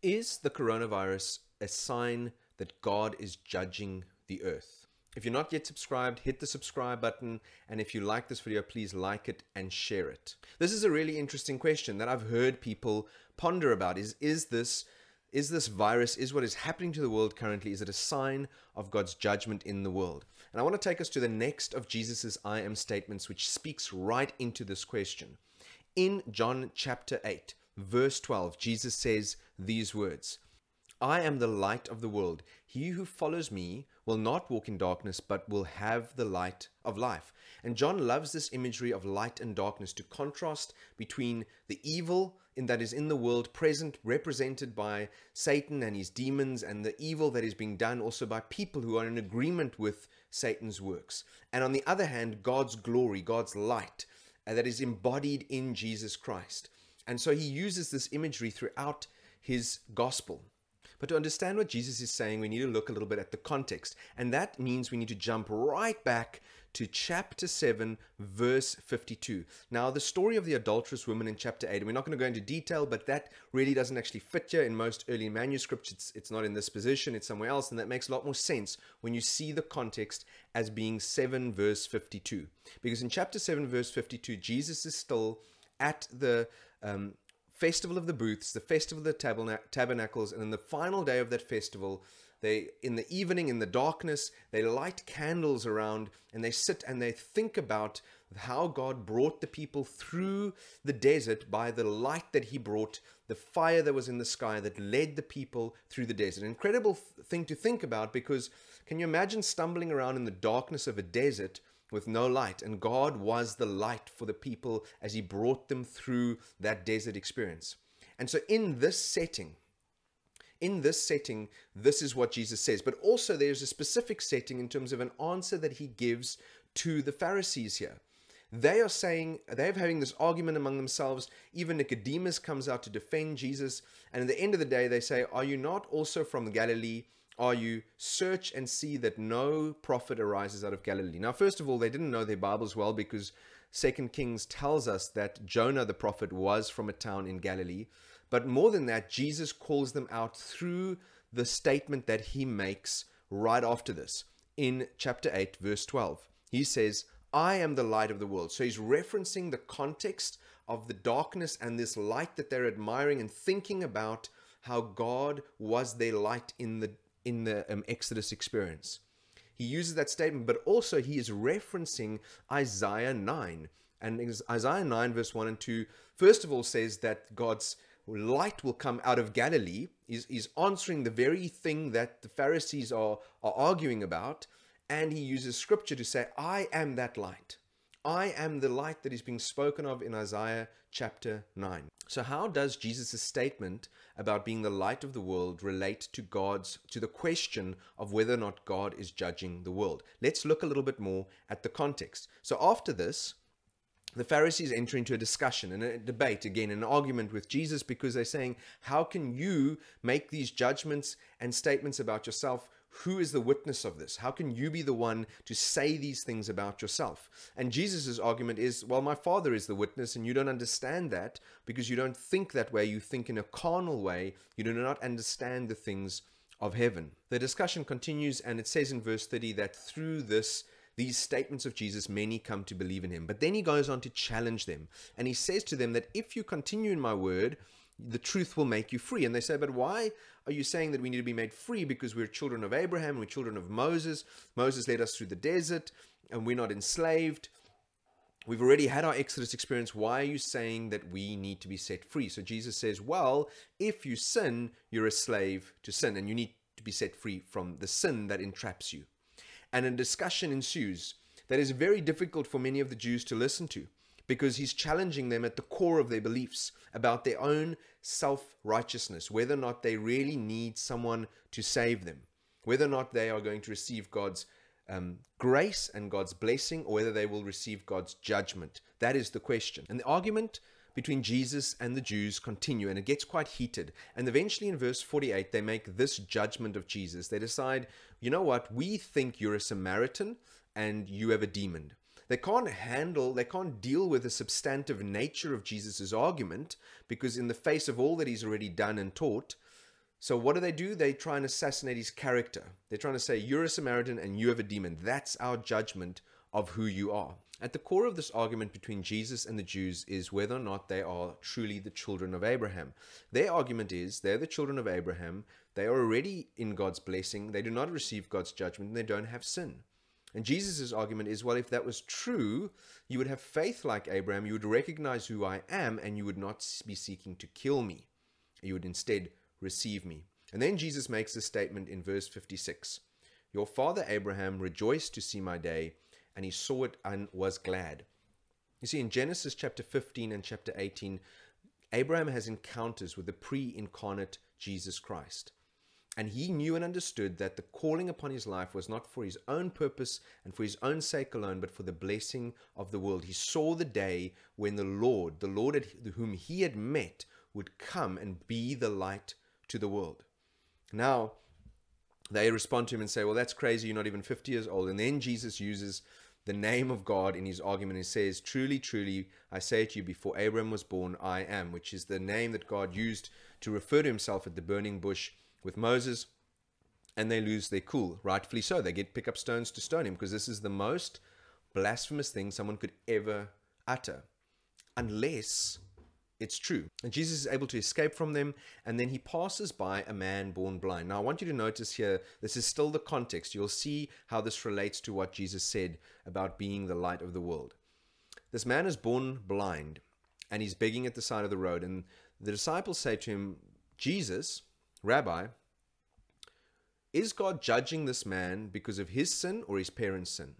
Is the coronavirus a sign that God is judging the earth? If you're not yet subscribed, hit the subscribe button. And if you like this video, please like it and share it. This is a really interesting question that I've heard people ponder about. Is this virus, is what is happening to the world currently, is it a sign of God's judgment in the world? And I want to take us to the next of Jesus's I am statements, which speaks right into this question. In John chapter 8, verse 12, Jesus says these words, I am the light of the world. He who follows me will not walk in darkness, but will have the light of life. And John loves this imagery of light and darkness to contrast between the evil that is in the world present, represented by Satan and his demons, and the evil that is being done also by people who are in agreement with Satan's works. And on the other hand, God's glory, God's light, that is embodied in Jesus Christ. And so he uses this imagery throughout his gospel. But to understand what Jesus is saying, we need to look a little bit at the context. And that means we need to jump right back to chapter 7, verse 52. Now, the story of the adulterous woman in chapter 8, and we're not going to go into detail, but that really doesn't actually fit here in most early manuscripts. It's not in this position, it's somewhere else, and that makes a lot more sense when you see the context as being 7, verse 52. Because in chapter 7, verse 52, Jesus is still at the Festival of the Booths, the Festival of the Tabernacles, and in the final day of that festival, in the evening, in the darkness, they light candles around and they sit and they think about how God brought the people through the desert by the light that he brought, the fire that was in the sky that led the people through the desert. An incredible thing to think about, because can you imagine stumbling around in the darkness of a desert with no light? And God was the light for the people as he brought them through that desert experience. And so in this setting, this is what Jesus says. But also there's a specific setting in terms of an answer that he gives to the Pharisees here. They're having this argument among themselves. Even Nicodemus comes out to defend Jesus. And at the end of the day, they say, are you not also from Galilee? Are you search and see that no prophet arises out of Galilee? Now, first of all, they didn't know their Bibles well, because 2 Kings tells us that Jonah the prophet was from a town in Galilee. But more than that, Jesus calls them out through the statement that he makes right after this. In chapter 8, verse 12, he says, I am the light of the world. So he's referencing the context of the darkness and this light that they're admiring and thinking about how God was their light in the Exodus experience. He uses that statement, but also he is referencing Isaiah 9. And Isaiah 9 verse 1 and 2, first of all says that God's light will come out of Galilee. He's answering the very thing that the Pharisees are arguing about. And he uses scripture to say, I am that light. I am the light that is being spoken of in Isaiah chapter 9. So how does Jesus' statement about being the light of the world relate to the question of whether or not God is judging the world? Let's look a little bit more at the context. So after this, the Pharisees enter into a discussion and a debate, again, an argument with Jesus, because they're saying, how can you make these judgments and statements about yourself? Who is the witness of this? How can you be the one to say these things about yourself? And Jesus' argument is, well, my Father is the witness, and you don't understand that because you don't think that way. You think in a carnal way. You do not understand the things of heaven. The discussion continues, and it says in verse 30 that through these statements of Jesus, many come to believe in him. But then he goes on to challenge them. And he says to them that if you continue in my word, the truth will make you free. And they say, but why are you saying that we need to be made free? Because we're children of Abraham, we're children of Moses. Moses led us through the desert, and we're not enslaved. We've already had our Exodus experience. Why are you saying that we need to be set free? So Jesus says, well, if you sin, you're a slave to sin, and you need to be set free from the sin that entraps you. And a discussion ensues that is very difficult for many of the Jews to listen to, because he's challenging them at the core of their beliefs about their own self-righteousness, whether or not they really need someone to save them, whether or not they are going to receive God's grace and God's blessing, or whether they will receive God's judgment. That is the question. And the argument between Jesus and the Jews continue, and it gets quite heated. And eventually in verse 48, they make this judgment of Jesus. They decide, you know what, we think you're a Samaritan and you have a demon. They can't deal with the substantive nature of Jesus' argument, because in the face of all that he's already done and taught, So what do? They try and assassinate his character. They're trying to say, you're a Samaritan and you have a demon. That's our judgment of who you are. At the core of this argument between Jesus and the Jews is whether or not they are truly the children of Abraham. Their argument is they're the children of Abraham. They are already in God's blessing. They do not receive God's judgment, and they don't have sin. And Jesus' argument is, well, if that was true, you would have faith like Abraham. You would recognize who I am, and you would not be seeking to kill me. You would instead receive me. And then Jesus makes this statement in verse 56. Your father Abraham rejoiced to see my day, and he saw it and was glad. You see, in Genesis chapter 15 and chapter 18, Abraham has encounters with the pre-incarnate Jesus Christ. And he knew and understood that the calling upon his life was not for his own purpose and for his own sake alone, but for the blessing of the world. He saw the day when the Lord whom he had met, would come and be the light to the world. Now, they respond to him and say, well, that's crazy. You're not even 50 years old. And then Jesus uses the name of God in his argument. He says, truly, truly, I say to you, before Abraham was born, I am, which is the name that God used to refer to himself at the burning bush with Moses. And they lose their cool, rightfully so. They pick up stones to stone him, because this is the most blasphemous thing someone could ever utter, unless it's true. And Jesus is able to escape from them, and then he passes by a man born blind. Now, I want you to notice here, this is still the context. You'll see how this relates to what Jesus said about being the light of the world. This man is born blind, and he's begging at the side of the road. And the disciples say to him, Jesus, Rabbi, is God judging this man because of his sin or his parents' sin?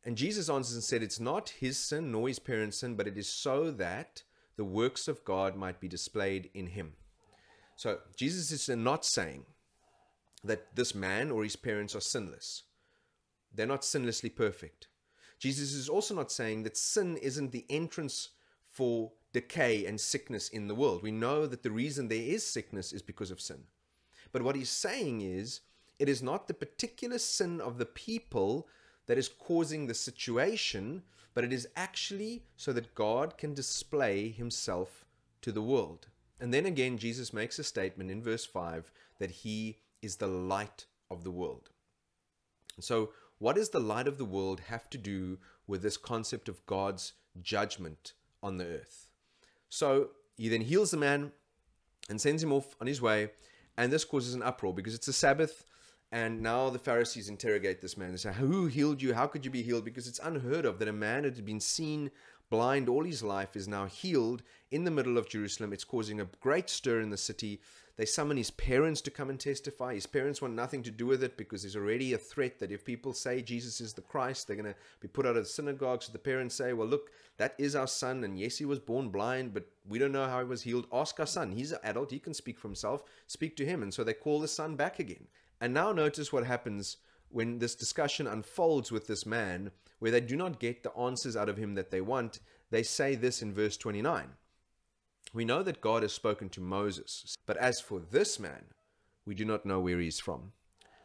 And Jesus answers and said, it's not his sin nor his parents' sin, but it is so that the works of God might be displayed in him. So Jesus is not saying that this man or his parents are sinless. They're not sinlessly perfect. Jesus is also not saying that sin isn't the entrance for decay and sickness in the world. We know that the reason there is sickness is because of sin. But what he's saying is, it is not the particular sin of the people that is causing the situation, but it is actually so that God can display himself to the world. And then again, Jesus makes a statement in verse 5 that he is the light of the world. And so what does the light of the world have to do with this concept of God's judgment on the earth? So he then heals the man and sends him off on his way, and this causes an uproar because it's a Sabbath. And now the Pharisees interrogate this man. They say, who healed you? How could you be healed? Because it's unheard of that a man that had been seen blind all his life is now healed in the middle of Jerusalem. It's causing a great stir in the city. They summon his parents to come and testify. His parents want nothing to do with it because there's already a threat that if people say Jesus is the Christ, they're going to be put out of the synagogue. So the parents say, well, look, that is our son. And yes, he was born blind, but we don't know how he was healed. Ask our son. He's an adult. He can speak for himself. Speak to him. And so they call the son back again. And now notice what happens when this discussion unfolds with this man, where they do not get the answers out of him that they want. They say this in verse 29. We know that God has spoken to Moses, but as for this man, we do not know where he is from.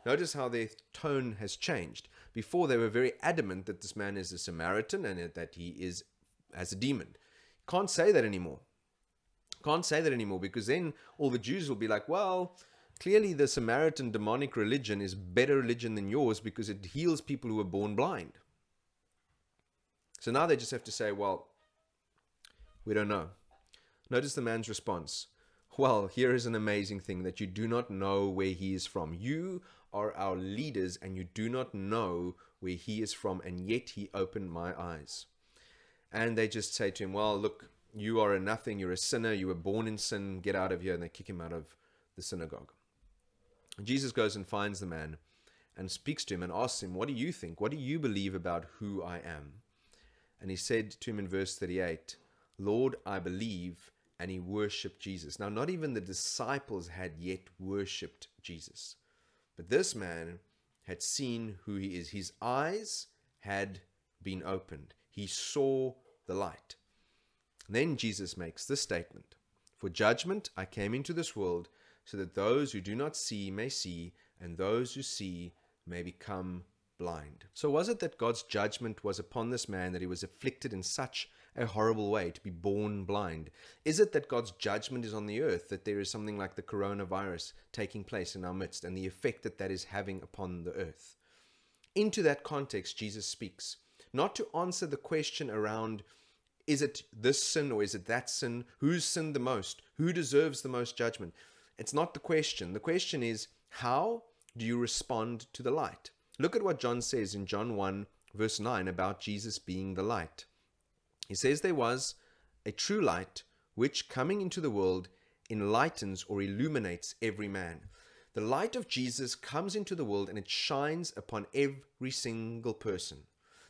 Notice how their tone has changed. Before, they were very adamant that this man is a Samaritan and that he has a demon. Can't say that anymore. Can't say that anymore, because then all the Jews will be like, well, clearly the Samaritan demonic religion is better religion than yours because it heals people who are born blind. So now they just have to say, well, we don't know. Notice the man's response. Well, here is an amazing thing, that you do not know where he is from. You are our leaders and you do not know where he is from, and yet he opened my eyes. And they just say to him, well, look, you are a nothing, you're a sinner, you were born in sin, get out of here. And they kick him out of the synagogue. Jesus goes and finds the man and speaks to him and asks him, what do you think? What do you believe about who I am? And he said to him in verse 38, Lord, I believe. And he worshipped Jesus. Now, not even the disciples had yet worshipped Jesus, but this man had seen who he is. His eyes had been opened. He saw the light. Then Jesus makes this statement: for judgment I came into this world, so that those who do not see may see, and those who see may become blind. So was it that God's judgment was upon this man, that he was afflicted in such a horrible way to be born blind? Is it that God's judgment is on the earth, that there is something like the coronavirus taking place in our midst and the effect that that is having upon the earth? Into that context, Jesus speaks, not to answer the question around, is it this sin or is it that sin? Who's sinned the most? Who deserves the most judgment? It's not the question. The question is, how do you respond to the light? Look at what John says in John 1, verse 9, about Jesus being the light. He says there was a true light which, coming into the world, enlightens or illuminates every man. The light of Jesus comes into the world and it shines upon every single person.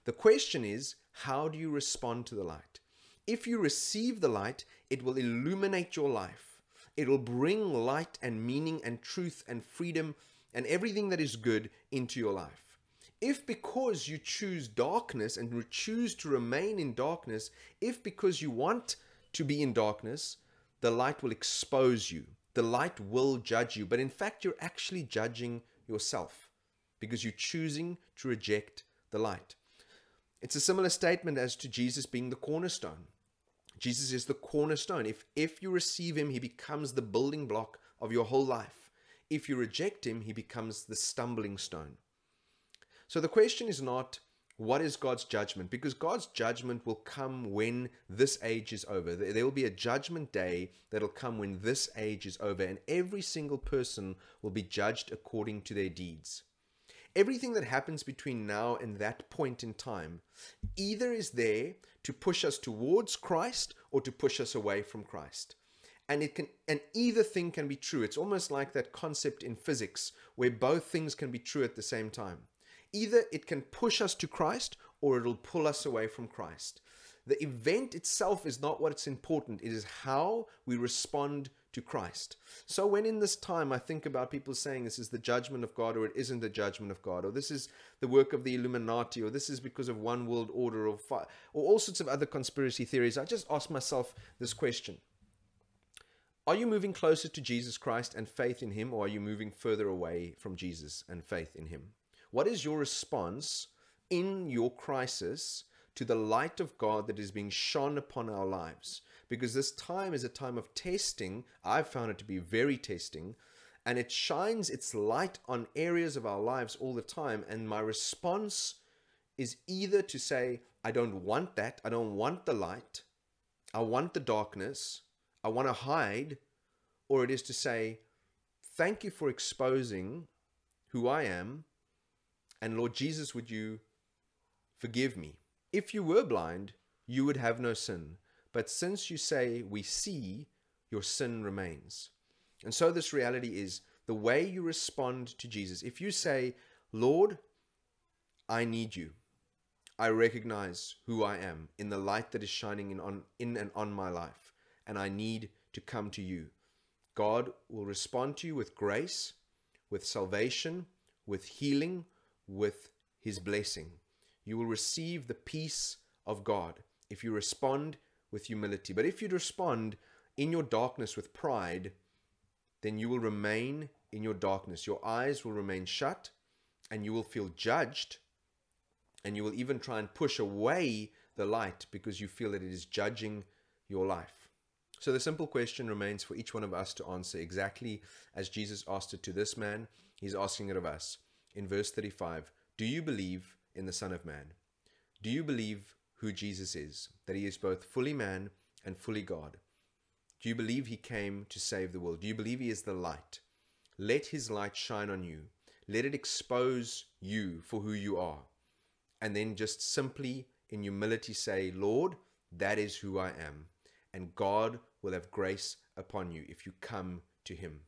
The question is, how do you respond to the light? If you receive the light, it will illuminate your life. It will bring light and meaning and truth and freedom and everything that is good into your life. If because you choose darkness and choose to remain in darkness, if because you want to be in darkness, the light will expose you. The light will judge you. But in fact, you're actually judging yourself because you're choosing to reject the light. It's a similar statement as to Jesus being the cornerstone. Jesus is the cornerstone. If you receive him, he becomes the building block of your whole life. If you reject him, he becomes the stumbling stone. So the question is not, what is God's judgment? Because God's judgment will come when this age is over. There will be a judgment day that will come when this age is over, and every single person will be judged according to their deeds. Everything that happens between now and that point in time either is there to push us towards Christ or to push us away from Christ. And either thing can be true. It's almost like that concept in physics where both things can be true at the same time. Either it can push us to Christ or it'll pull us away from Christ. The event itself is not what's important. It is how we respond to Christ. So when in this time I think about people saying this is the judgment of God or it isn't the judgment of God, or this is the work of the Illuminati, or this is because of one world order, or all sorts of other conspiracy theories, I just ask myself this question. Are you moving closer to Jesus Christ and faith in him, or are you moving further away from Jesus and faith in him? What is your response in your crisis to the light of God that is being shone upon our lives? Because this time is a time of testing. I've found it to be very testing, and it shines its light on areas of our lives all the time. And my response is either to say, I don't want that. I don't want the light. I want the darkness. I want to hide. Or it is to say, thank you for exposing who I am. And Lord Jesus, would you forgive me? If you were blind, you would have no sin. But since you say we see, your sin remains. And so this reality is the way you respond to Jesus. If you say, Lord, I need you. I recognize who I am in the light that is shining in and on my life. And I need to come to you. God will respond to you with grace, with salvation, with healing, with his blessing. You will receive the peace of God if you respond with humility. But if you respond in your darkness with pride, then you will remain in your darkness. Your eyes will remain shut, and you will feel judged, and you will even try and push away the light because you feel that it is judging your life. So the simple question remains for each one of us to answer exactly as Jesus asked it to this man. He's asking it of us. In verse 35, do you believe in the Son of Man? Do you believe who Jesus is, that he is both fully man and fully God? Do you believe he came to save the world? Do you believe he is the light? Let his light shine on you. Let it expose you for who you are. And then just simply in humility say, Lord, that is who I am. And God will have grace upon you if you come to him.